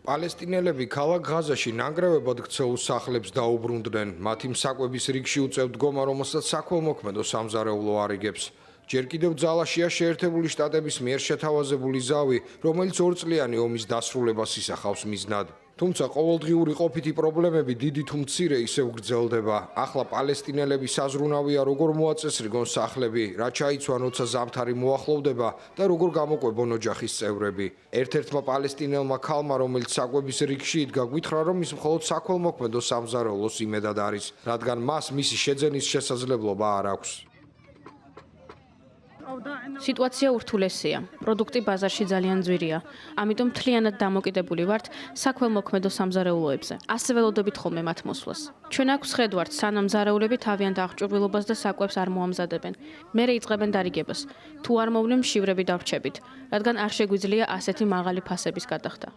პალესტინელები ქალაქ ღაზაში ნანგრევებად ქცეულ სახლებს დაუბრუნდნენ. მათი მსაკვების რიგში უწევთ დგომა, რომელსაც საქველმოქმედო სამზარეულო არიგებს. ჯერ კიდევ ძალაშია შეერთებული შტატების მიერ შეთავაზებული ზავი, რომელიც 2 წლიანი ომის დასრულებას ისახავს მიზნად. თუმცა ყოველდღიური ყოფითი პრობლემები დიდი თუ მცირე ისევ გრძელდება. ახლა პალესტინელები საზრუნავია, როგორ მოაწესრიგონ სახლები, რა ჩაიცვან, როცა ზამთარი მოახლოვდება და როგორ გამოყვებონ ოჯახის წევრები. ერთ-ერთმა პალესტინელმა ქალმა, რომელიც საკვების რიგში იდგა, გითხრა, რომ ის მხოლოდ საქველმოქმედო სამზარეულოს იმედად არის, რადგან მას მისი შეძენის შესაძლებლობა არ აქვს. სიტუაცია ურთულესია. პროდუქტი ბაზარში ძალიან ძვირია. ამიტომ მთლიანად დამოკიდებული ვართ საქველმოქმედო სამზარეულოებზე. ასე ველოდებით ხოლმე მათ მოსვლას. ჩვენ აქ ვხედავთ, სანამ მზარეულები თავიანთ აღჭურვილობას და საკვებს არ მოამზადებენ. მერე იწყებენ დარიგებას. თუ არ მოვლენ, მშივრები დავრჩებით, რადგან არ შეგვიძლია ასეთი მაღალი ფასების გადახდა.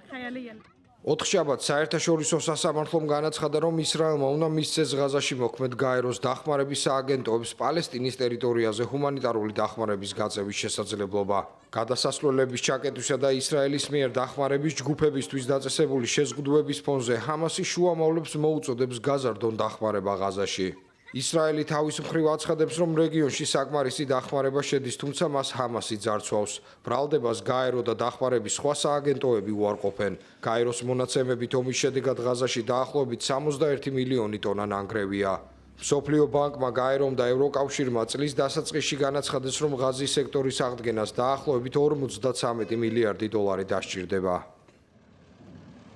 ოთხშაბათს საერთაშორისო სასამართლომ განაცხადა, რომ ისრაელმა უნდა მისცეს ღაზაში მოქმედ გაეროს დახმარების სააგენტოებს პალესტინის ტერიტორიაზე ჰუმანიტარული დახმარების გაწევის შესაძლებლობა. გადასასვლელების ჩაკეტვისა და ისრაელის მიერ დახმარების ჯგუფებისთვის დაწესებული შეზღუდვების ფონზე ჰამასი შუამავლებს მოუწოდებს გაზარდონ დახმარება ღაზაში. ისრაელი თავის მხრივ აცხადებს, რომ რეგიონში საკმარისი დახმარება შედის, თუმცა მას ჰამასი ძარცვავს. ბრალდებას გაერო და დახმარების სხვა სააგენტოები უარყოფენ. გაეროს მონაცემებით ომის შედეგად ღაზაში დაახლოებით 61 მილიონი ტონა ნანგრევია. მსოფლიო ბანკმა, გაერომ და ევროკავშირმა წლის დასაწყისში განაცხადეს, რომ ღაზის სექტორის აღდგენას დაახლოებით 53 მილიარდი დოლარი დასჭირდება.